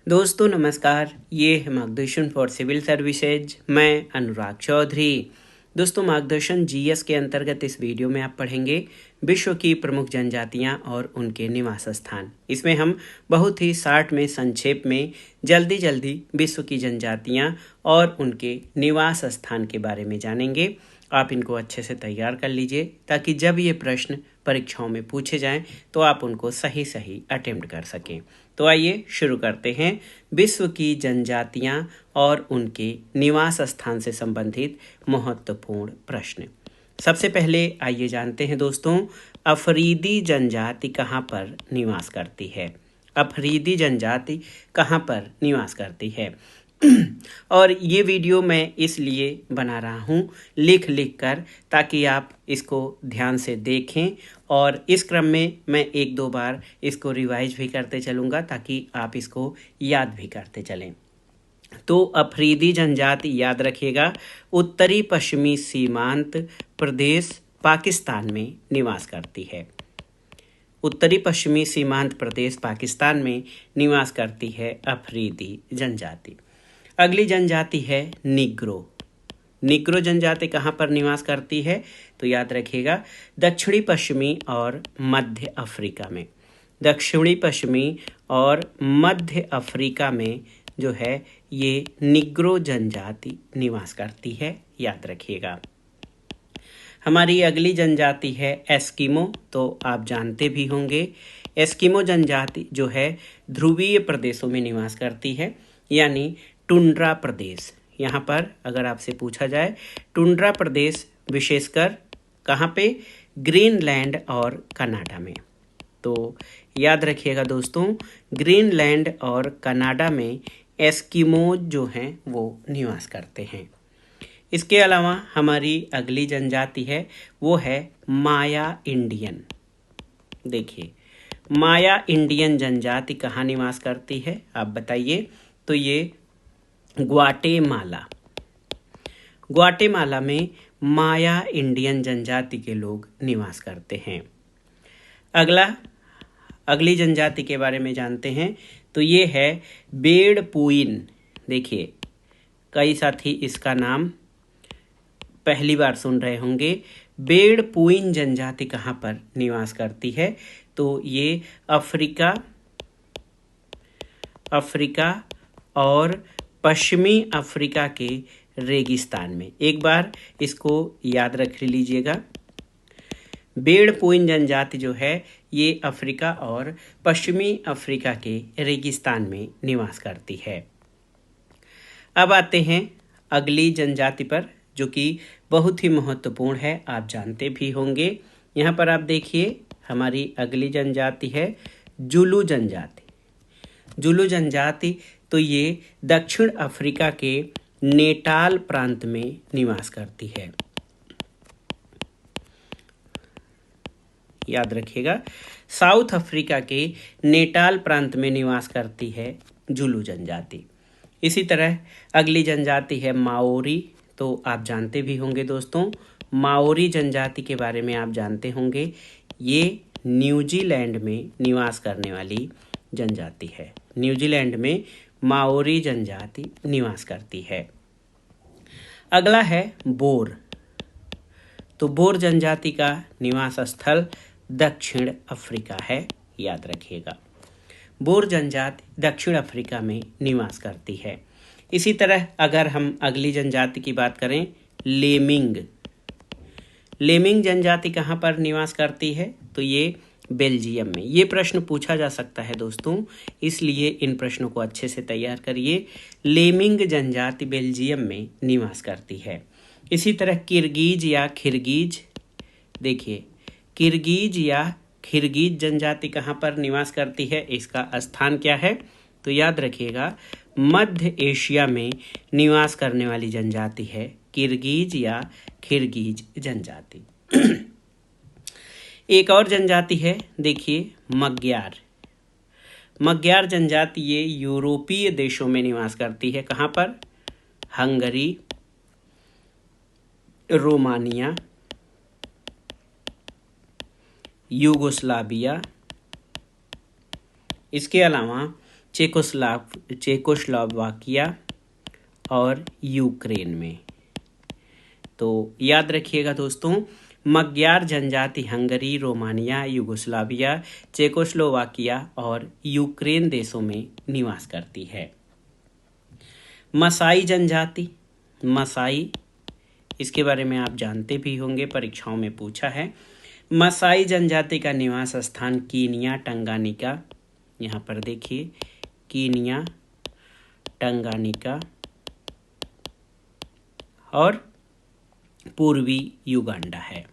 दोस्तों नमस्कार, ये है मार्गदर्शन फॉर सिविल सर्विसेज। मैं अनुराग चौधरी। दोस्तों मार्गदर्शन जीएस के अंतर्गत इस वीडियो में आप पढ़ेंगे विश्व की प्रमुख जनजातियां और उनके निवास स्थान। इसमें हम बहुत ही शार्ट में संक्षेप में जल्दी विश्व की जनजातियां और उनके निवास स्थान के बारे में जानेंगे। आप इनको अच्छे से तैयार कर लीजिए ताकि जब ये प्रश्न परीक्षाओं में पूछे जाएं तो आप उनको सही अटेम्प्ट कर सकें। तो आइए शुरू करते हैं विश्व की जनजातियां और उनके निवास स्थान से संबंधित महत्वपूर्ण प्रश्न। सबसे पहले आइए जानते हैं दोस्तों, अफरीदी जनजाति कहाँ पर निवास करती है। अफरीदी जनजाति कहाँ पर निवास करती है और ये वीडियो मैं इसलिए बना रहा हूँ लिख कर, ताकि आप इसको ध्यान से देखें और इस क्रम में मैं एक दो बार इसको रिवाइज भी करते चलूँगा ताकि आप इसको याद भी करते चलें। तो अफरीदी जनजाति याद रखिएगा, उत्तरी पश्चिमी सीमांत प्रदेश पाकिस्तान में निवास करती है। उत्तरी पश्चिमी सीमांत प्रदेश पाकिस्तान में निवास करती है अफरीदी जनजाति। अगली जनजाति है निग्रो। निग्रो जनजाति कहाँ पर निवास करती है तो याद रखिएगा, दक्षिणी पश्चिमी और मध्य अफ्रीका में। दक्षिणी पश्चिमी और मध्य अफ्रीका में जो है ये निग्रो जनजाति निवास करती है, याद रखिएगा। हमारी अगली जनजाति है एस्किमो। तो आप जानते भी होंगे, एस्किमो जनजाति जो है ध्रुवीय प्रदेशों में निवास करती है, यानी टुंड्रा प्रदेश। यहाँ पर अगर आपसे पूछा जाए, टुंड्रा प्रदेश विशेषकर कहाँ पे, ग्रीनलैंड और कनाडा में। तो याद रखिएगा दोस्तों, ग्रीनलैंड और कनाडा में एस्किमो जो हैं वो निवास करते हैं। इसके अलावा हमारी अगली जनजाति है वो है माया इंडियन। देखिए, माया इंडियन जनजाति कहाँ निवास करती है आप बताइए। तो ये ग्वाटेमाला में माया इंडियन जनजाति के लोग निवास करते हैं। अगली जनजाति के बारे में जानते हैं, तो ये है बेड़पुइन। देखिए, कई साथी इसका नाम पहली बार सुन रहे होंगे। बेड़पुइन जनजाति कहाँ पर निवास करती है तो ये अफ्रीका और पश्चिमी अफ्रीका के रेगिस्तान में। एक बार इसको याद रख लीजिएगा, बेड़पुइन जनजाति जो है ये अफ्रीका और पश्चिमी अफ्रीका के रेगिस्तान में निवास करती है। अब आते हैं अगली जनजाति पर, जो कि बहुत ही महत्वपूर्ण है, आप जानते भी होंगे। यहाँ पर आप देखिए, हमारी अगली जनजाति है जुलू जनजाति। जुलू जनजाति तो ये दक्षिण अफ्रीका के नेटाल प्रांत में निवास करती है, याद रखिएगा, साउथ अफ्रीका के नेटाल प्रांत में निवास करती है जुलू जनजाति। इसी तरह अगली जनजाति है माओरी। तो आप जानते भी होंगे दोस्तों, माओरी जनजाति के बारे में आप जानते होंगे, ये न्यूजीलैंड में निवास करने वाली जनजाति है। न्यूजीलैंड में माओरी जनजाति निवास करती है। अगला है बोर। तो बोर जनजाति का निवास स्थल दक्षिण अफ्रीका है, याद रखिएगा। बोर जनजाति दक्षिण अफ्रीका में निवास करती है। इसी तरह अगर हम अगली जनजाति की बात करें, लेमिंग जनजाति कहाँ पर निवास करती है तो ये बेल्जियम में। ये प्रश्न पूछा जा सकता है दोस्तों, इसलिए इन प्रश्नों को अच्छे से तैयार करिए। लेमिंग जनजाति बेल्जियम में निवास करती है। इसी तरह किर्गिज या खिरगिज। देखिए, किर्गिज या खिरगिज जनजाति कहाँ पर निवास करती है, इसका स्थान क्या है तो याद रखिएगा, मध्य एशिया में निवास करने वाली जनजाति है किर्गिज या खिरगिज जनजाति। एक और जनजाति है, देखिए, मग्यार जनजाति ये यूरोपीय देशों में निवास करती है। कहाँ पर, हंगरी, रोमानिया, यूगोस्लाविया, इसके अलावा चेकोस्लोवाकिया और यूक्रेन में। तो याद रखिएगा दोस्तों, magyar जनजाति हंगरी, रोमानिया, युगोस्लाविया, चेकोस्लोवाकिया और यूक्रेन देशों में निवास करती है। मसाई जनजाति, मसाई, इसके बारे में आप जानते भी होंगे, परीक्षाओं में पूछा है। मसाई जनजाति का निवास स्थान कीनिया, टंगानिका, यहाँ पर देखिए कीनिया, टंगानिका और पूर्वी युगांडा है।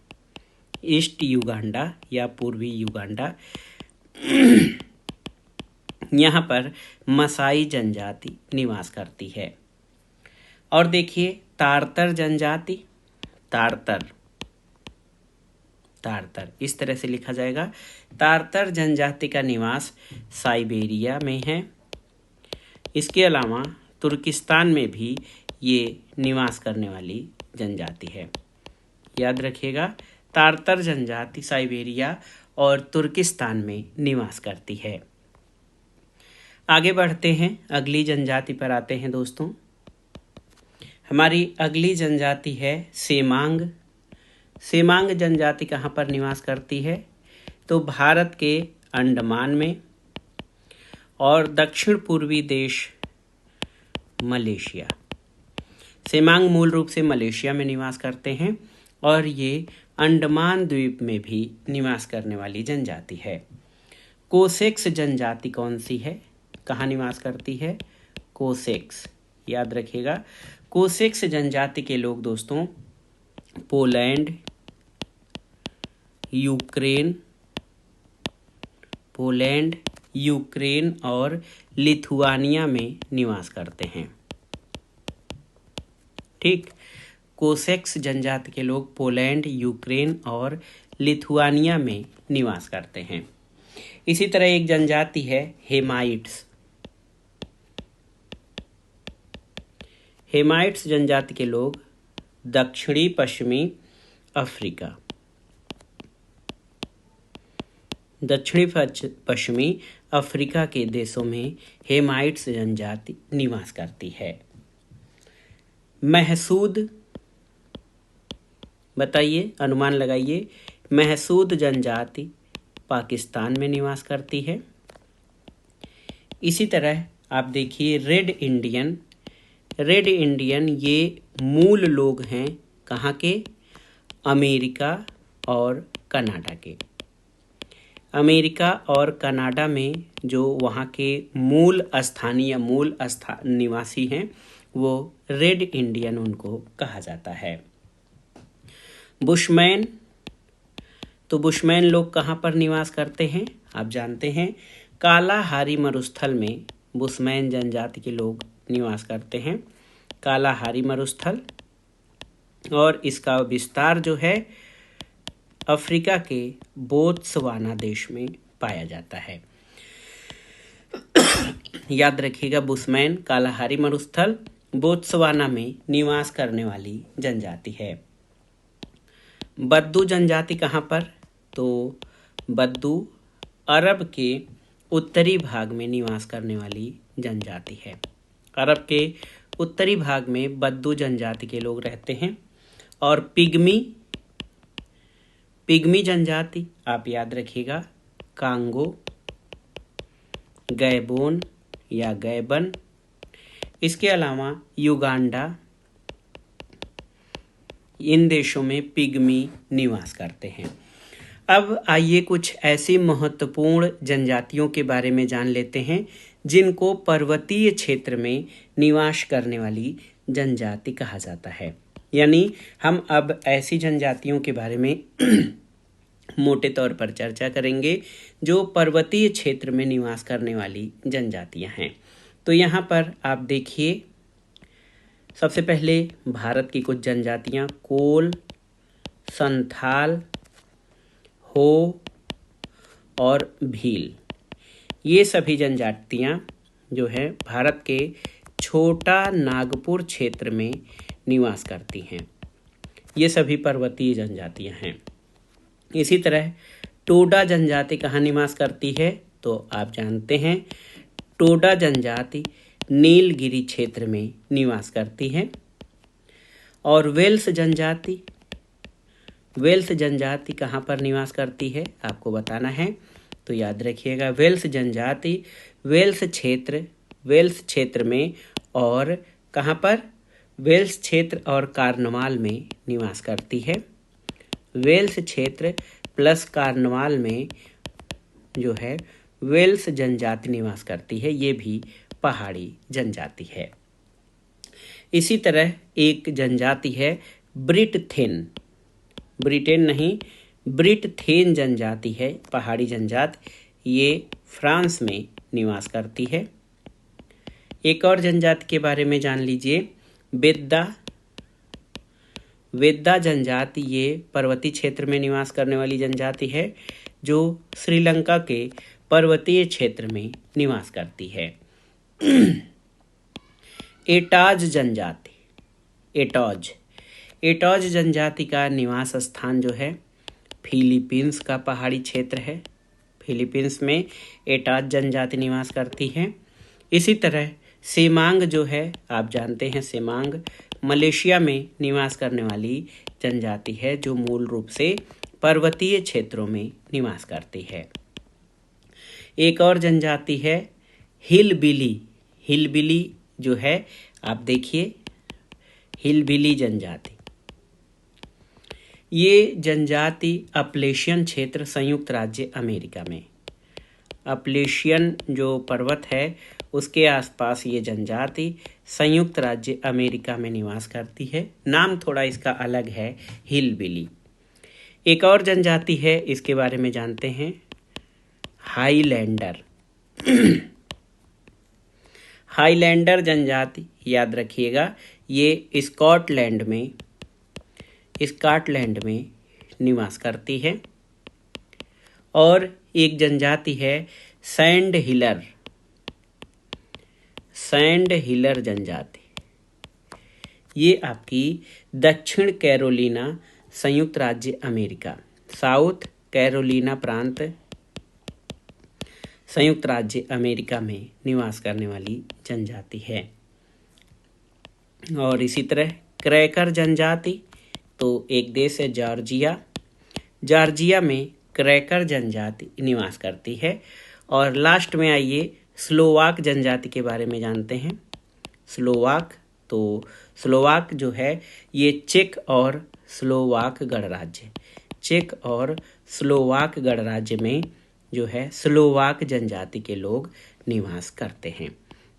ईस्ट युगांडा या पूर्वी युगांडा, यहाँ पर मसाई जनजाति निवास करती है। और देखिए तारतर जनजाति, तारतर इस तरह से लिखा जाएगा। तारतर जनजाति का निवास साइबेरिया में है। इसके अलावा तुर्किस्तान में भी ये निवास करने वाली जनजाति है। याद रखिएगा, तारतर जनजाति साइबेरिया और तुर्किस्तान में निवास करती है। आगे बढ़ते हैं, अगली जनजाति पर आते हैं दोस्तों। हमारी अगली जनजाति है सेमांग। सेमांग जनजाति कहाँ पर निवास करती है? तो भारत के अंडमान में और दक्षिण पूर्वी देश मलेशिया। सेमांग मूल रूप से मलेशिया में निवास करते हैं और ये अंडमान द्वीप में भी निवास करने वाली जनजाति है। कोसेक्स जनजाति कौन सी है, कहाँ निवास करती है? कोसेक्स, याद रखिएगा। कोसेक्स जनजाति के लोग दोस्तों पोलैंड, यूक्रेन और लिथुआनिया में निवास करते हैं। ठीक, कोसेक्स जनजाति के लोग पोलैंड, यूक्रेन और लिथुआनिया में निवास करते हैं। इसी तरह एक जनजाति है हेमाइट्स। हेमाइट्स जनजाति के लोग दक्षिणी पश्चिमी अफ्रीका के देशों में हेमाइट्स जनजाति निवास करती है। महसूद, बताइए, अनुमान लगाइए, महसूद जनजाति पाकिस्तान में निवास करती है। इसी तरह आप देखिए रेड इंडियन ये मूल लोग हैं कहाँ के? अमेरिका और कनाडा के। अमेरिका और कनाडा में जो वहाँ के मूल निवासी हैं वो रेड इंडियन उनको कहा जाता है। बुशमैन, तो बुशमैन लोग कहाँ पर निवास करते हैं? आप जानते हैं कालाहारी मरुस्थल में बुशमैन जनजाति के लोग निवास करते हैं। कालाहारी मरुस्थल, और इसका विस्तार जो है अफ्रीका के बोत्सवाना देश में पाया जाता है। याद रखिएगा, बुशमैन कालाहारी मरुस्थल बोत्सवाना में निवास करने वाली जनजाति है। बद्दू जनजाति कहाँ पर? तो बद्दू अरब के उत्तरी भाग में निवास करने वाली जनजाति है। अरब के उत्तरी भाग में बद्दू जनजाति के लोग रहते हैं। और पिग्मी जनजाति आप याद रखिएगा, कांगो, गैबोन या गैबन, इसके अलावा युगांडा, इन देशों में पिग्मी निवास करते हैं। अब आइए कुछ ऐसी महत्वपूर्ण जनजातियों के बारे में जान लेते हैं जिनको पर्वतीय क्षेत्र में निवास करने वाली जनजाति कहा जाता है। यानी हम अब ऐसी जनजातियों के बारे में मोटे तौर पर चर्चा करेंगे जो पर्वतीय क्षेत्र में निवास करने वाली जनजातियां हैं। तो यहाँ पर आप देखिए, सबसे पहले भारत की कुछ जनजातियां कोल, संथाल, हो और भील, ये सभी जनजातियां जो है भारत के छोटा नागपुर क्षेत्र में निवास करती हैं। ये सभी पर्वतीय जनजातियां हैं। इसी तरह टोडा जनजाति कहाँ निवास करती है? तो आप जानते हैं टोडा जनजाति नीलगिरी क्षेत्र में निवास करती है। और वेल्स जनजाति कहाँ पर निवास करती है आपको बताना है। तो याद रखिएगा, वेल्स जनजाति वेल्स क्षेत्र में और कहाँ पर, वेल्स क्षेत्र और कार्नवाल में निवास करती है। वेल्स क्षेत्र प्लस कार्नवाल में जो है वेल्स जनजाति निवास करती है, ये भी पहाड़ी जनजाति है। इसी तरह एक जनजाति है ब्रिटथेन जनजाति है, पहाड़ी जनजाति, ये फ्रांस में निवास करती है। एक और जनजाति के बारे में जान लीजिए, वेद्दा जनजाति, ये पर्वतीय क्षेत्र में निवास करने वाली जनजाति है जो श्रीलंका के पर्वतीय क्षेत्र में निवास करती है। एटॉज जनजाति का निवास स्थान जो है फिलीपींस का पहाड़ी क्षेत्र है। फिलीपींस में एटॉज जनजाति निवास करती है। इसी तरह सेमांग जो है, आप जानते हैं सेमांग मलेशिया में निवास करने वाली जनजाति है जो मूल रूप से पर्वतीय क्षेत्रों में निवास करती है। एक और जनजाति है हिलबिली जो है, आप देखिए हिलबिली जनजाति, ये जनजाति अपलेशियन क्षेत्र संयुक्त राज्य अमेरिका में, अपलेशियन जो पर्वत है उसके आसपास ये जनजाति संयुक्त राज्य अमेरिका में निवास करती है। नाम थोड़ा इसका अलग है, हिलबिली। एक और जनजाति है, इसके बारे में जानते हैं, हाईलैंडर जनजाति, याद रखिएगा, ये स्कॉटलैंड में निवास करती है। और एक जनजाति है सैंड हिलर जनजाति, ये आपकी दक्षिण कैरोलिना संयुक्त राज्य अमेरिका, साउथ कैरोलिना प्रांत संयुक्त राज्य अमेरिका में निवास करने वाली जनजाति है। और इसी तरह क्रैकर जनजाति, तो एक देश है जॉर्जिया में क्रैकर जनजाति निवास करती है। और लास्ट में आइए स्लोवाक जनजाति के बारे में जानते हैं। स्लोवाक जो है ये चेक और स्लोवाक गणराज्य में जो है स्लोवाक जनजाति के लोग निवास करते हैं।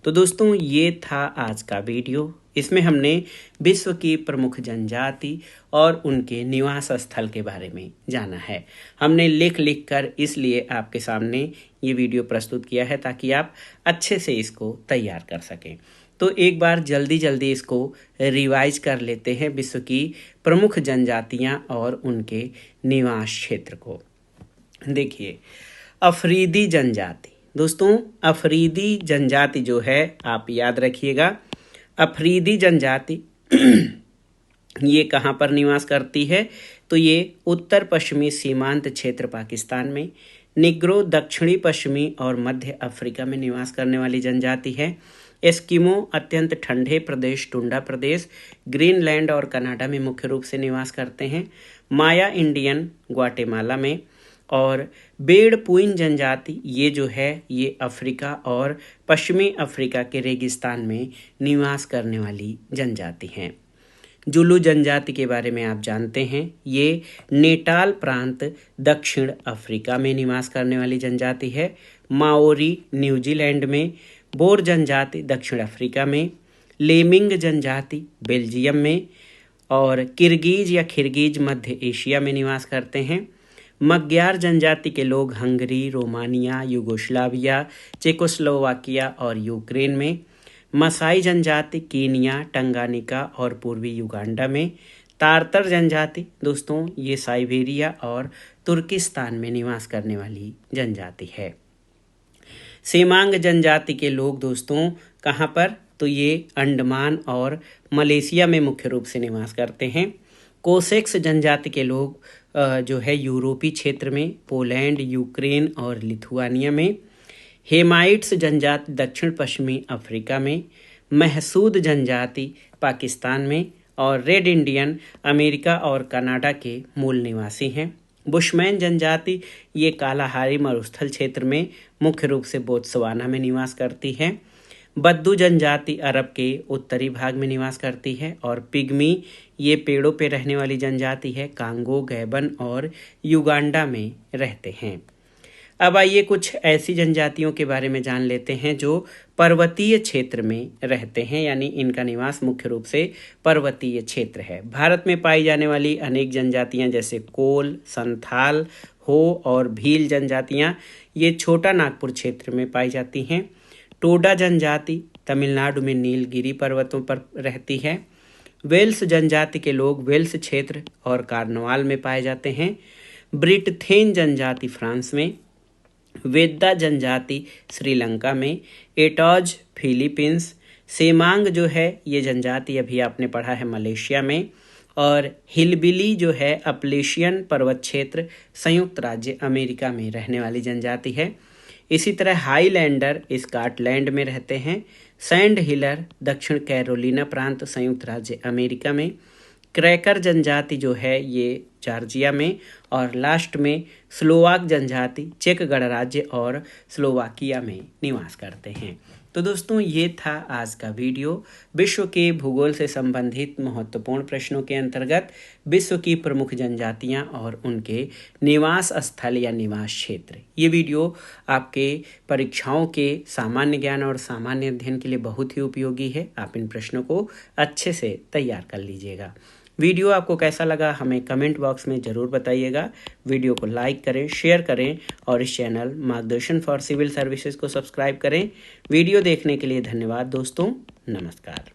तो दोस्तों, ये था आज का वीडियो। इसमें हमने विश्व की प्रमुख जनजाति और उनके निवास स्थल के बारे में जाना है। हमने लिख कर इसलिए आपके सामने ये वीडियो प्रस्तुत किया है ताकि आप अच्छे से इसको तैयार कर सकें। तो एक बार जल्दी इसको रिवाइज कर लेते हैं, विश्व की प्रमुख जनजातियां और उनके निवास क्षेत्र को। देखिए, अफरीदी जनजाति, दोस्तों अफरीदी जनजाति जो है आप याद रखिएगा, अफरीदी जनजाति ये कहाँ पर निवास करती है, तो ये उत्तर पश्चिमी सीमांत क्षेत्र पाकिस्तान में, निग्रो दक्षिणी पश्चिमी और मध्य अफ्रीका में निवास करने वाली जनजाति है। एस्किमो अत्यंत ठंडे प्रदेश टुंडा प्रदेश, ग्रीनलैंड और कनाडा में मुख्य रूप से निवास करते हैं। माया इंडियन ग्वाटेमाला में। और बेड़पुइन जनजाति ये जो है ये अफ्रीका और पश्चिमी अफ्रीका के रेगिस्तान में निवास करने वाली जनजाति हैं। जुलू जनजाति के बारे में आप जानते हैं, ये नेटाल प्रांत दक्षिण अफ्रीका में निवास करने वाली जनजाति है। माओरी न्यूजीलैंड में, बोर जनजाति दक्षिण अफ्रीका में, लेमिंग जनजाति बेल्जियम में और किर्गिज मध्य एशिया में निवास करते हैं। मग्यार जनजाति के लोग हंगरी, रोमानिया, यूगोस्लाविया, चेकोस्लोवाकिया और यूक्रेन में। मसाई जनजाति कीनिया, टंगानिका और पूर्वी युगांडा में। तारतर जनजाति दोस्तों ये साइबेरिया और तुर्किस्तान में निवास करने वाली जनजाति है। सेमांग जनजाति के लोग दोस्तों कहाँ पर, तो ये अंडमान और मलेशिया में मुख्य रूप से निवास करते हैं। कोसेक्स जनजाति के लोग जो है यूरोपीय क्षेत्र में, पोलैंड, यूक्रेन और लिथुआनिया में। हेमाइट्स जनजाति दक्षिण पश्चिमी अफ्रीका में, महसूद जनजाति पाकिस्तान में और रेड इंडियन अमेरिका और कनाडा के मूल निवासी हैं। बुशमैन जनजाति ये कालाहारी मरुस्थल क्षेत्र में मुख्य रूप से बोत्सवाना में निवास करती है। बद्दू जनजाति अरब के उत्तरी भाग में निवास करती है और पिग्मी ये पेड़ों पे रहने वाली जनजाति है, कांगो, गैबन और युगांडा में रहते हैं। अब आइए कुछ ऐसी जनजातियों के बारे में जान लेते हैं जो पर्वतीय क्षेत्र में रहते हैं, यानी इनका निवास मुख्य रूप से पर्वतीय क्षेत्र है। भारत में पाई जाने वाली अनेक जनजातियां जैसे कोल, संथाल, हो और भील जनजातियां ये छोटा नागपुर क्षेत्र में पाई जाती हैं। टोडा जनजाति तमिलनाडु में नीलगिरी पर्वतों पर रहती है। वेल्स जनजाति के लोग वेल्स क्षेत्र और कार्नवाल में पाए जाते हैं। ब्रिटथेन जनजाति फ्रांस में, वेद्दा जनजाति श्रीलंका में, एटॉज फिलीपींस, सेमांग जो है ये जनजाति अभी आपने पढ़ा है मलेशिया में, और हिलबिली जो है अपलेशियन पर्वत क्षेत्र संयुक्त राज्य अमेरिका में रहने वाली जनजाति है। इसी तरह हाईलैंडर स्कॉटलैंड में रहते हैं। सैंड हिलर दक्षिण कैरोलिना प्रांत संयुक्त राज्य अमेरिका में। क्रैकर जनजाति जो है ये जॉर्जिया में, और लास्ट में स्लोवाक जनजाति चेक गणराज्य और स्लोवाकिया में निवास करते हैं। तो दोस्तों ये था आज का वीडियो विश्व के भूगोल से संबंधित महत्वपूर्ण प्रश्नों के अंतर्गत विश्व की प्रमुख जनजातियां और उनके निवास स्थल या निवास क्षेत्र। ये वीडियो आपके परीक्षाओं के सामान्य ज्ञान और सामान्य अध्ययन के लिए बहुत ही उपयोगी है। आप इन प्रश्नों को अच्छे से तैयार कर लीजिएगा। वीडियो आपको कैसा लगा हमें कमेंट बॉक्स में ज़रूर बताइएगा। वीडियो को लाइक करें, शेयर करें और इस चैनल मार्गदर्शन फॉर सिविल सर्विसेज को सब्सक्राइब करें। वीडियो देखने के लिए धन्यवाद दोस्तों। नमस्कार।